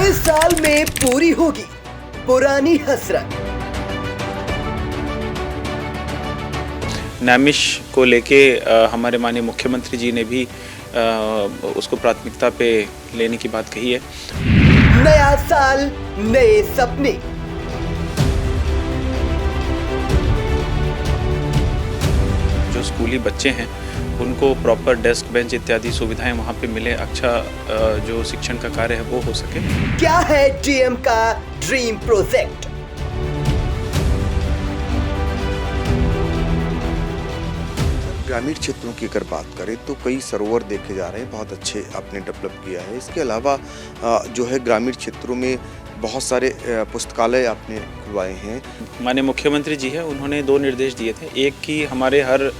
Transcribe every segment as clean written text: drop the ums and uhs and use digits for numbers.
इस साल में पूरी होगी पुरानी हसरत। नामिश को लेके हमारे माननीय मुख्यमंत्री जी ने भी उसको प्राथमिकता पे लेने की बात कही है। नया साल, नए सपने। जो स्कूली बच्चे हैं उनको प्रॉपर डेस्क बेंच इत्यादि सुविधाएं वहाँ पे मिले, अच्छा जो शिक्षण का कार्य है वो हो सके। क्या है डीएम का ड्रीम प्रोजेक्ट? ग्रामीण क्षेत्रों की अगर बात करें तो कई सरोवर देखे जा रहे हैं, बहुत अच्छे आपने डेवलप किया है। इसके अलावा जो है ग्रामीण क्षेत्रों में बहुत सारे पुस्तकालय आपने खुलवाए हैं। माननीय मुख्यमंत्री जी है, उन्होंने 2 निर्देश दिए थे। एक कि हमारे हर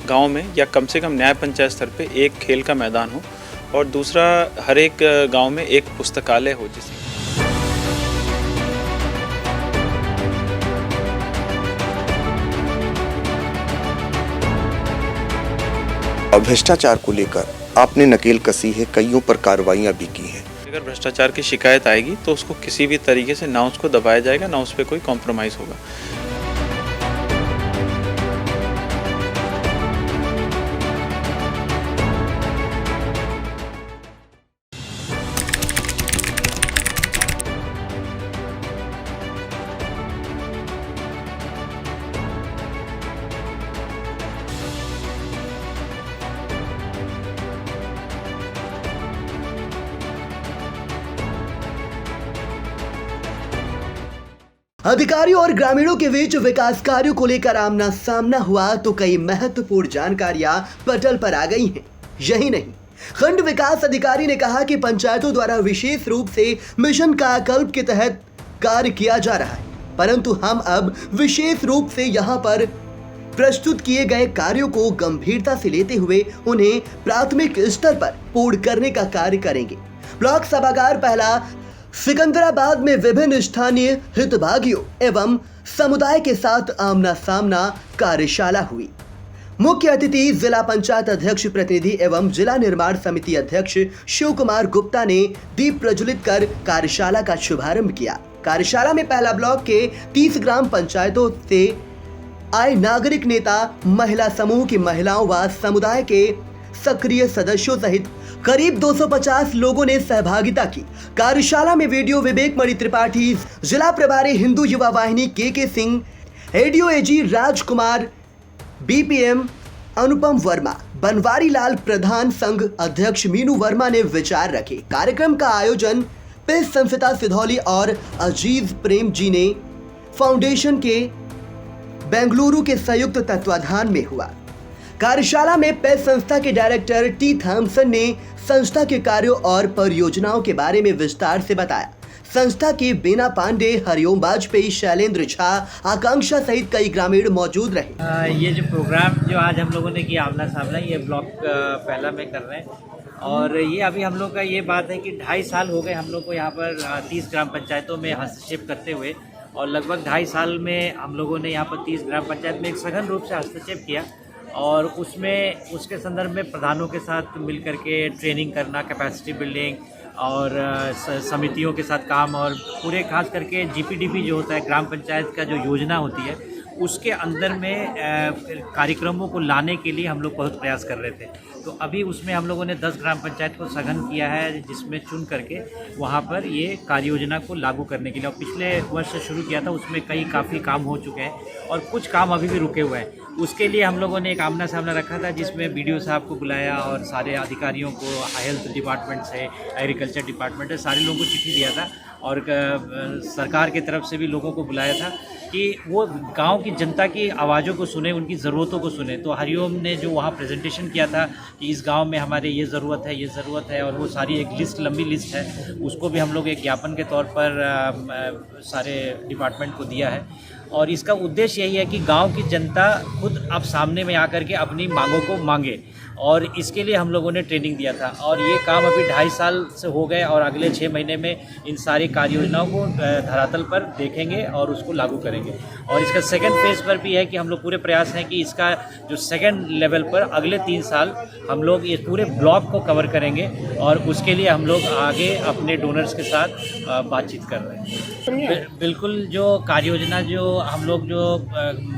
गांव में या कम से कम न्याय पंचायत स्तर पे एक खेल का मैदान हो, और दूसरा हर एक गांव में एक पुस्तकालय हो। जिससे भ्रष्टाचार को लेकर आपने नकेल कसी है, कईयों पर कार्रवाइयां भी की हैं। अगर भ्रष्टाचार की शिकायत आएगी तो उसको किसी भी तरीके से ना उसको दबाया जाएगा, ना उस पर कोई कॉम्प्रोमाइज़ होगा। अधिकारियों और ग्रामीणों के बीच विकास कार्यों को लेकर आमना सामना हुआ तो कई महत्वपूर्ण जानकारियां पटल पर आ गई हैं। यही नहीं, खंड विकास अधिकारी ने कहा कि पंचायतों द्वारा विशेष रूप से मिशन कायाकल्प के तहत कार्य किया जा रहा है, परंतु हम अब विशेष रूप से यहां पर प्रस्तुत किए गए कार्यों को गंभीरता से लेते हुए उन्हें प्राथमिक स्तर पर पूर्ण करने का कार्य करेंगे। ब्लॉक सभागार पहला सिकंदराबाद में विभिन्न स्थानीय हितभागियों एवं समुदाय के साथ आमना सामना कार्यशाला हुई। मुख्य अतिथि जिला पंचायत अध्यक्ष प्रतिनिधि एवं जिला निर्माण समिति अध्यक्ष शिव कुमार गुप्ता ने दीप प्रज्वलित कर कार्यशाला का शुभारंभ किया। कार्यशाला में पहला ब्लॉक के 30 ग्राम पंचायतों से आए नागरिक नेता, महिला समूह की महिलाओं व समुदाय के सक्रिय सदस्यों सहित करीब 250 लोगों ने सहभागिता की। कार्यशाला में वीडियो विवेक मणि त्रिपाठी, जिला प्रभारी हिंदू युवा वाहिनी के सिंह, एडीओ एजी राजकुमार, बीपीएम अनुपम वर्मा, बनवारी लाल प्रधान, संघ अध्यक्ष मीनू वर्मा ने विचार रखे। कार्यक्रम का आयोजन पेश संस्था सिधौली और अजीज प्रेम जी ने फाउंडेशन के बेंगलुरु के संयुक्त तत्वाधान में हुआ। कार्यशाला में पेश संस्था के डायरेक्टर टी थॉमसन ने संस्था के कार्यों और परियोजनाओं के बारे में विस्तार से बताया। संस्था के बीना पांडे, हरिओम वाजपेयी, शैलेंद्र झा, आकांक्षा सहित कई ग्रामीण मौजूद रहे। ये जो प्रोग्राम जो आज हम लोगों ने किया आमना सामना, ये ब्लॉक पहला में कर रहे हैं, और ये अभी हम लोग का ये बात है कि 2.5 साल हो गए हम लोग को यहाँ पर 30 ग्राम पंचायतों में हस्तक्षेप करते हुए, और लगभग 2.5 साल में हम लोगों ने यहाँ पर 30 ग्राम पंचायत में एक सघन रूप से हस्तक्षेप किया, और उसमें उसके संदर्भ में प्रधानों के साथ मिल करके ट्रेनिंग करना, कैपेसिटी बिल्डिंग और समितियों के साथ काम, और पूरे खास करके जीपीडीपी जो होता है ग्राम पंचायत का जो योजना होती है उसके अंदर में कार्यक्रमों को लाने के लिए हम लोग बहुत प्रयास कर रहे थे। तो अभी उसमें हम लोगों ने 10 ग्राम पंचायत को सघन किया है, जिसमें चुन करके वहाँ पर ये कार्य योजना को लागू करने के लिए, और पिछले वर्ष से शुरू किया था, उसमें काफ़ी काम हो चुके हैं और कुछ काम अभी भी रुके हुए हैं। उसके लिए हम लोगों ने एक आमना सामना रखा था, जिसमें बीडीओ साहब को बुलाया और सारे अधिकारियों को, हेल्थ डिपार्टमेंट से, एग्रीकल्चर डिपार्टमेंट से, सारे लोगों को चिट्ठी दिया था, और सरकार की तरफ से भी लोगों को बुलाया था कि वो गांव की जनता की आवाज़ों को सुने, उनकी ज़रूरतों को सुने। तो हरिओम ने जो वहाँ प्रेजेंटेशन किया था कि इस गांव में हमारे ये ज़रूरत है, ये ज़रूरत है, और वो सारी एक लिस्ट, लंबी लिस्ट है, उसको भी हम लोग एक ज्ञापन के तौर पर सारे डिपार्टमेंट को दिया है। और इसका उद्देश्य यही है कि गांव की जनता खुद अब सामने में आकर के अपनी मांगों को मांगे, और इसके लिए हम लोगों ने ट्रेनिंग दिया था। और ये काम अभी 2.5 साल से हो गए और अगले 6 महीने में इन सारी कार्य योजनाओं को धरातल पर देखेंगे और उसको लागू करेंगे। और इसका सेकंड फेज पर भी है कि हम लोग पूरे प्रयास हैं कि इसका जो सेकंड लेवल पर अगले 3 साल हम लोग ये पूरे ब्लॉक को कवर करेंगे, और उसके लिए हम लोग आगे अपने डोनर्स के साथ बातचीत कर रहे हैं। बिल्कुल, जो कार्य योजना जो हम लोग जो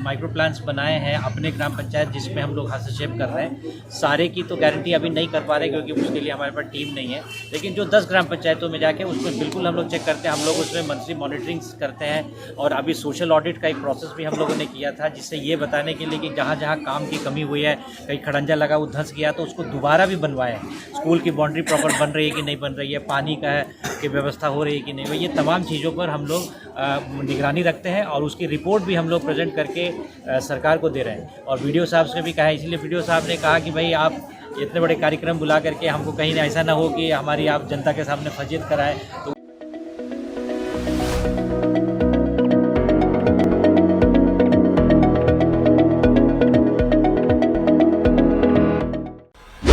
माइक्रो प्लान्स बनाए हैं अपने ग्राम पंचायत जिसमें हम लोग हस्तक्षेप कर रहे हैं, सारे की तो गारंटी अभी नहीं कर पा रहे क्योंकि उसके लिए हमारे पास टीम नहीं है, लेकिन जो 10 ग्राम पंचायतों में जाके उसमें बिल्कुल हम लोग चेक करते हैं। हम लोग उसमें मंथली मॉनिटरिंग करते हैं, और अभी सोशल ऑडिट का एक प्रोसेस भी हम लोगों ने किया था, जिससे ये बताने के लिए कि जहाँ जहाँ काम की कमी हुई है, कहीं खड़ंजा लगा वो धंस गया तो उसको दोबारा भी बनवाया है, स्कूल की बाउंड्री प्रॉपर बन रही है कि नहीं बन रही है, पानी का की व्यवस्था हो रही है कि नहीं, ये तमाम चीज़ों पर हम लोग निगरानी रखते हैं, और उसकी रिपोर्ट भी हम लोग प्रेजेंट करके सरकार को दे रहे हैं। और वीडियो साहब से भी कहा है, इसलिए वीडियो साहब ने कहा कि भाई आप इतने बड़े कार्यक्रम बुला करके हमको कहीं ऐसा ना हो कि हमारी आप जनता के सामने फजीयत कराए। तो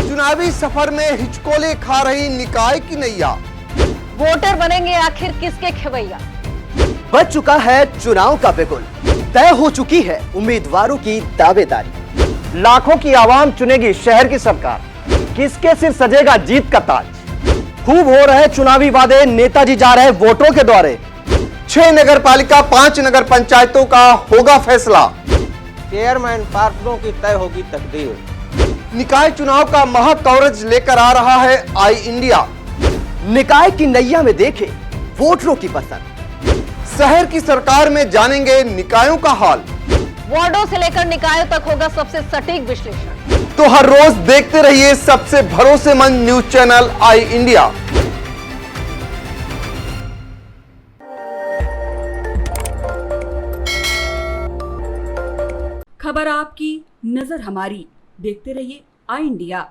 चुनावी सफर में हिचकोले खा रही निकाय की नैया। वोटर बनेंगे आखिर किसके खेवैया। बच चुका है चुनाव का बिगुल, तय हो चुकी है उम्मीदवारों की दावेदारी। लाखों की आवाम चुनेगी शहर की सरकार, किसके सिर सजेगा जीत का ताज। खूब हो रहे चुनावी वादे, नेताजी जा रहे वोटों के द्वारे। 6 नगर पालिका 5 नगर पंचायतों का होगा फैसला। चेयरमैन पार्षदों की तय होगी तकदीर। निकाय चुनाव का महा कवरेज लेकर आ रहा है आई इंडिया। निकाय की नैया में देखे वोटरों की पसंद। शहर की सरकार में जानेंगे निकायों का हाल। वार्डों से लेकर निकायों तक होगा सबसे सटीक विश्लेषण। तो हर रोज देखते रहिए सबसे भरोसेमंद न्यूज चैनल आई इंडिया। खबर आपकी, नजर हमारी। देखते रहिए आई इंडिया।